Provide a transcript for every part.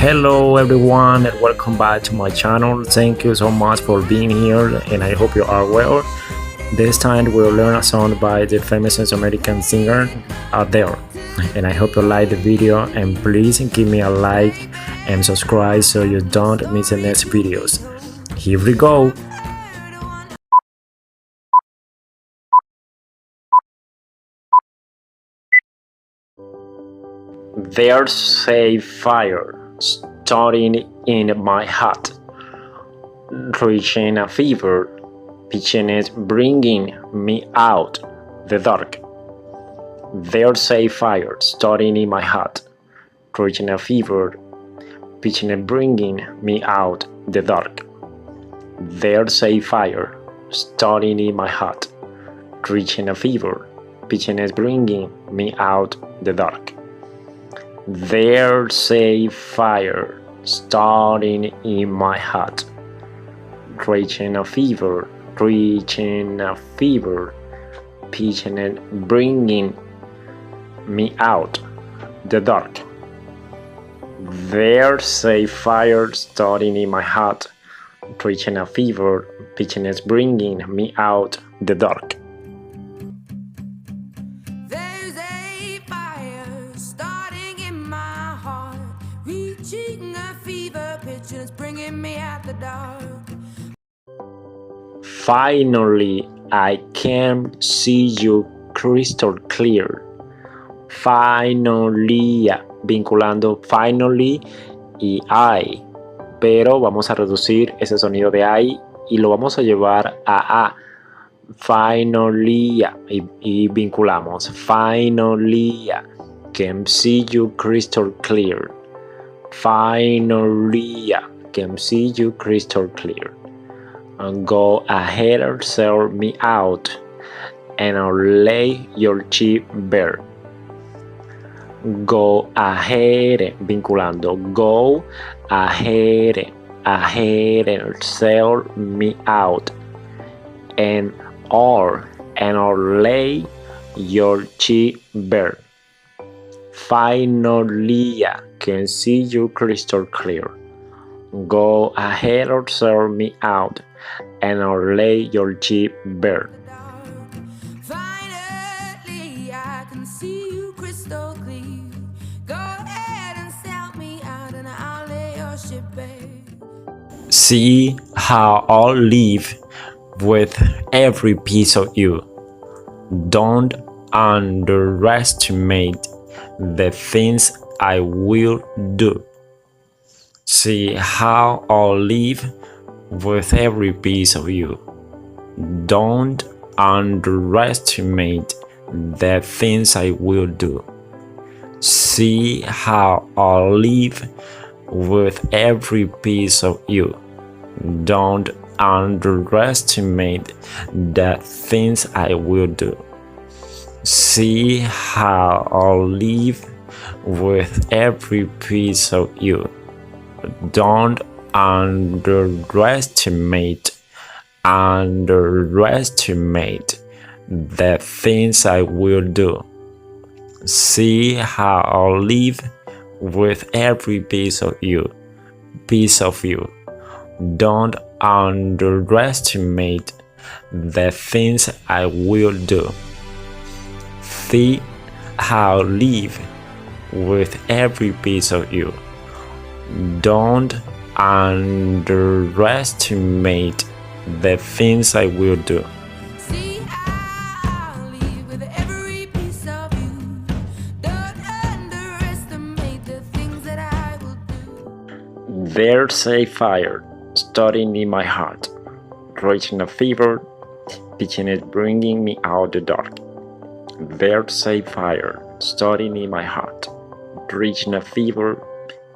Hello everyone and welcome back to my channel. Thank you so much for being here and I hope you are well. This time we'll learn a song by the famous American singer ADELE, and I hope you like the video, and please give me a like and subscribe so you don't miss the next videos. Here we go. There's a fire starting in my heart, reaching a fever, pitching it, bringing me out the dark. There's a fire starting in my heart, reaching a fever, pitching it, bringing me out the dark. There's a fire starting in my heart, reaching a fever, pitching it, bringing me out the dark. There's a fire starting in my heart, reaching a fever, pitching it, bringing me out the dark. There's a fire starting in my heart, reaching a fever, pitching it, bringing me out the dark. Reaching a fever pitch and it's bringing me out the dark. Finally, I can see you crystal clear. Finally, vinculando finally y I, pero vamos a reducir ese sonido de I y lo vamos a llevar a. Finally, y vinculamos. Finally, can see you crystal clear. Finally, can see you crystal clear. And go ahead and sell me out, and I'll lay your cheap bare. Go ahead, vinculando. Go ahead and sell me out, and I'll lay your cheap bare. Finally, can see you crystal clear. Go ahead or sell me out, and I'll lay your cheap bare. Finally, I can see you crystal clear. Go ahead and sell me out, and I'll lay your ship bare. See how I'll live with every piece of you. Don't underestimate the things I will do. See how I'll live with every piece of you. Don't underestimate the things I will do. See how I'll live with every piece of you. Don't underestimate the things I will do. See how I'll live with every piece of you. Don't underestimate the things I will do. See how I'll live with every piece of you. Don't underestimate the things I will do. See how I'll live with every piece of you. Don't underestimate the things I will do. See how I'll live with every piece of you. Don't underestimate the things that I will do. There's a fire starting in my heart, reaching a fever, pitching it, bringing me out the dark. There's a fire starting in my heart, reaching a fever,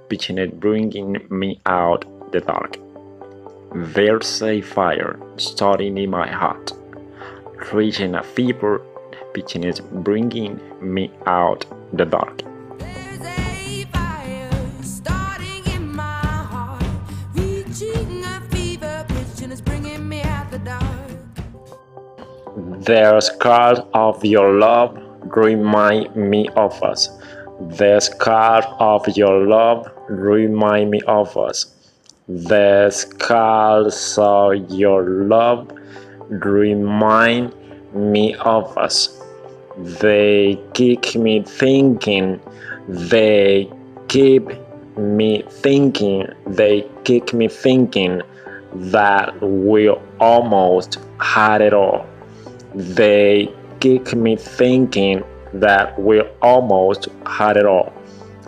pitching it, bringing me out the dark. There's a fire starting in my heart, reaching a fever, pitching it, bringing me out the dark. There's a fire starting in my heart, reaching a fever pitch and it's bringing me out the dark. The scars of your love remind me of us. The scars of your love remind me of us. The scars of your love remind me of us. They keep me thinking. They keep me thinking. They keep me thinking that we almost had it all. They keep me thinking that we almost had it all.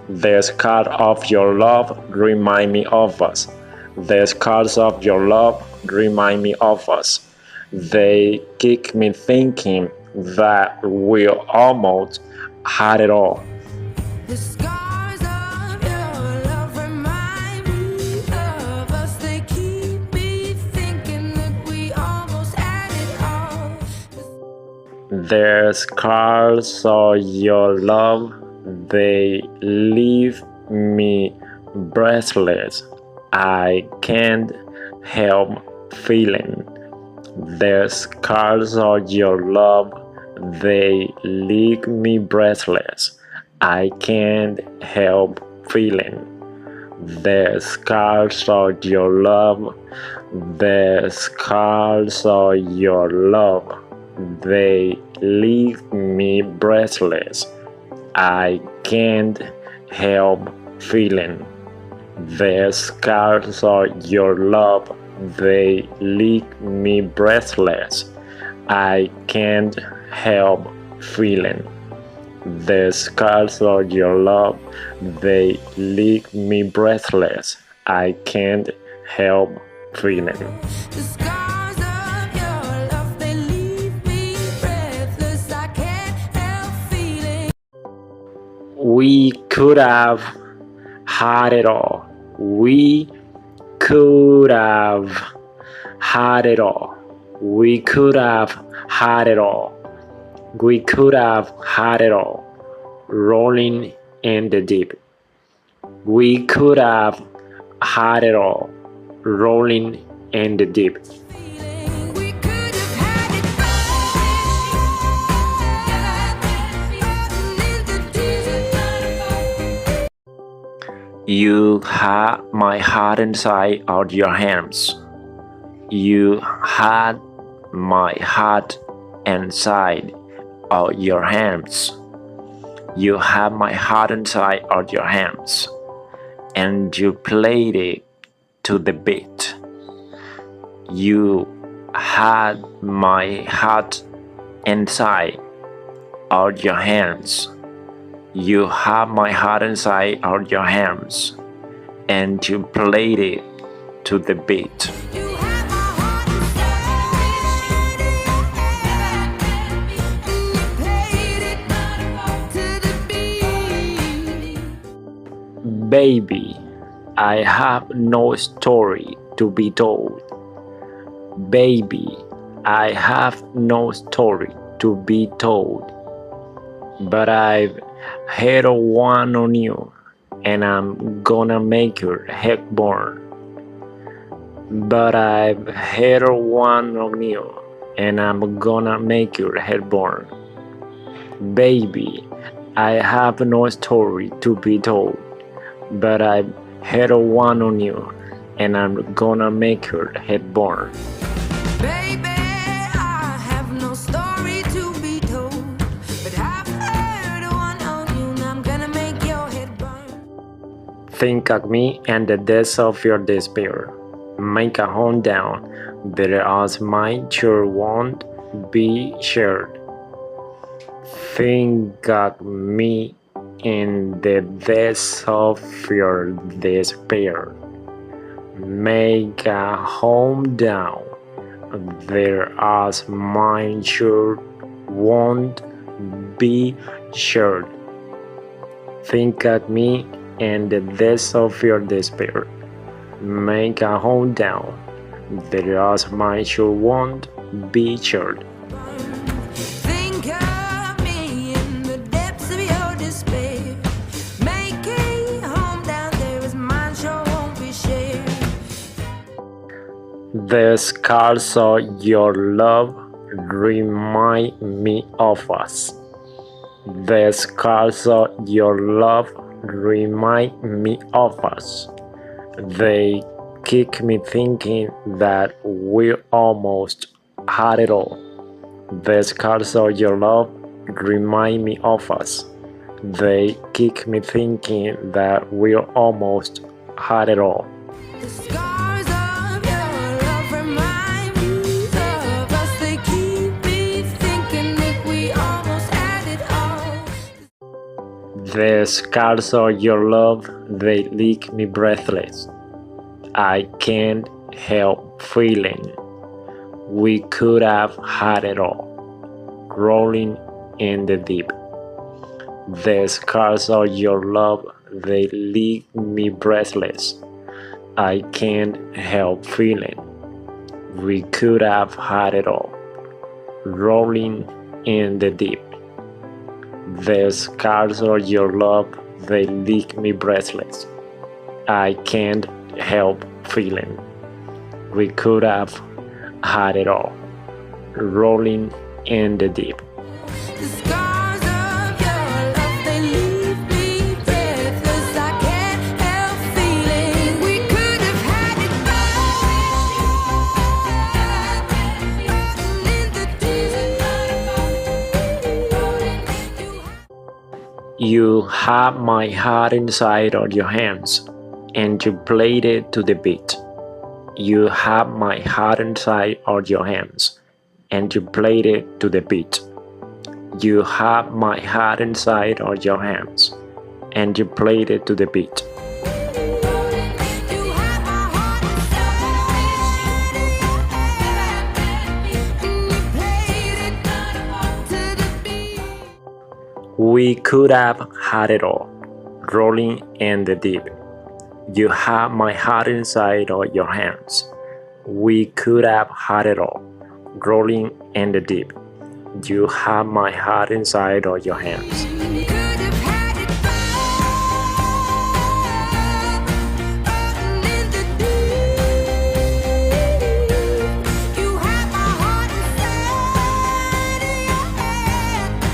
The scars of your love remind me of us. The scars of your love remind me of us. They keep me thinking that we almost had it all. The scars of your love remind me of us. They keep me thinking that we almost had it all. The scars of your love, they leave me breathless. I can't help feeling. The scars of your love, they leave me breathless. I can't help feeling. The scars of your love, the scars of your love, they leave me breathless. I can't help feeling. The scars of your love, they leave me breathless. I can't help feeling. The scars of your love, they leave me breathless. I can't help feeling. The scars of your love, they leave me breathless. I can't help feeling. We could have had it all. We could have had it all. We could have had it all. We could have had it all. Rolling in the deep. We could have had it all. Rolling in the deep. We could have had it all. You had my heart inside of your hands. You had my heart inside of your hands. You had my heart inside of your hands, and you played it to the beat. You had my heart inside of your hands. You have my heart inside of your hands, and you played it to the beat. You had my heart inside your hand, and you played it to the beat. Baby, I have no story to be told. Baby, I have no story to be told. But I've had one on you, and I'm gonna make your head burn. But I've had one on you, and I'm gonna make your head burn. Baby, I have no story to be told. But I've had one on you, and I'm gonna make your head burn. Baby, I have no story to be told, but I've heard one on you, and I'm gonna make your head burn. Think of me and the depths of your despair. Make a home down, whereas mine sure won't be shared. Think of me in the depths of your despair. Make a home down, whereas mine sure won't be shared. Think of me in the depths of your despair. Make a home down, whereas mine sure won't be shared. Think of me in the depths of your despair. Make a home down there as mine sure won't be shared. The scars of your love remind me of us. The scars of your love remind me of us. They keep me thinking that we almost had it all. The scars of your love remind me of us. They keep me thinking that we almost had it all. The scars of your love remind me of us. They keep me thinking that we almost had it all. The scars of your love, they leave me breathless. I can't help feeling we could have had it all, rolling in the deep. The scars of your love, they leave me breathless. I can't help feeling we could have had it all, rolling in the deep. The scars of your love, they leave me breathless. I can't help feeling we could have had it all, rolling in the deep. The scars of your love, they leave me breathless. I can't help feeling we could have had it all. You have my heart inside of your hands, and you played it to the beat. You have my heart inside of your hands, and you played it to the beat. You have my heart inside of your hands, and you played it to the beat. You have my heart inside your hands, and you played it to the beat. We could have had it all, rolling in the deep. You have my heart inside of your hands. We could have had it all, rolling in the deep. You have my heart inside of your hands. We could have had it all in the deep. You have my heart inside your hands.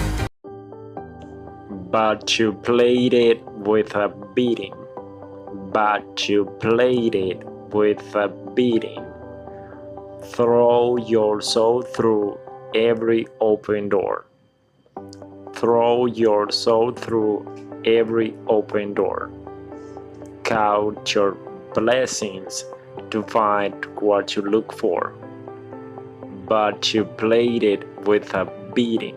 But you played it with a beating. But you played it with a beating. Throw your soul through every open door. Throw your soul through every open door. Count your blessings to find what you look for. But you played it with a beating.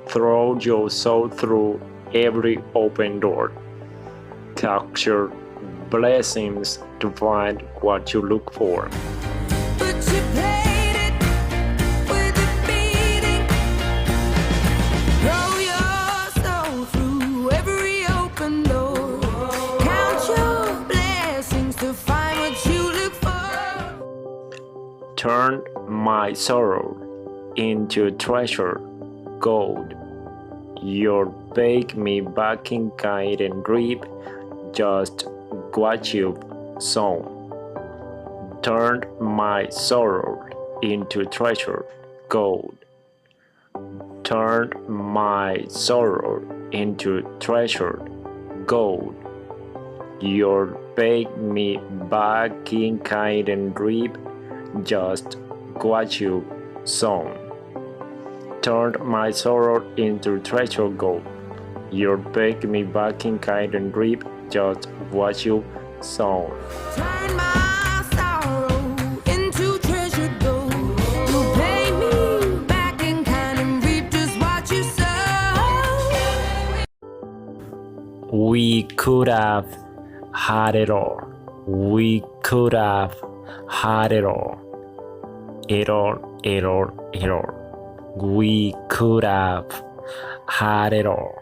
Throw your soul through every open door. Count your blessings to find what you look for. But you played it with a beating. Throw your soul through every open door. Count your blessings to find what you look for. Turn my sorrow into treasure, gold. You'll bake me back in kind and reap just what you've sown. Turn my sorrow into treasure, gold. Turn my sorrow into treasure, gold. You'll bake me back in kind and reap just what you've sown. Turn my sorrow into treasure, gold. You'll bake me back in kind and reap just what you've sown. Turn my sorrow into treasure gold. You pay me back in kind and reap just what you sow. We could have had it all. We could have had it all. It all, it all, it all. We could have had it all.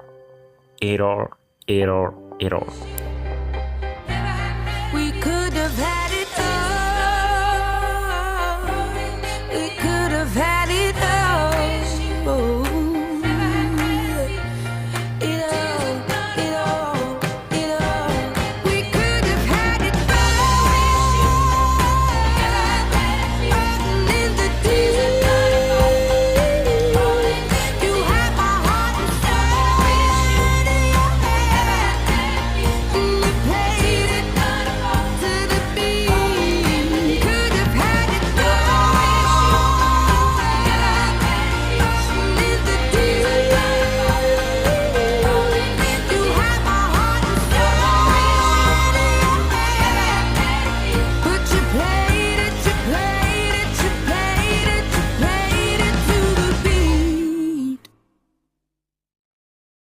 It all, it all, it all.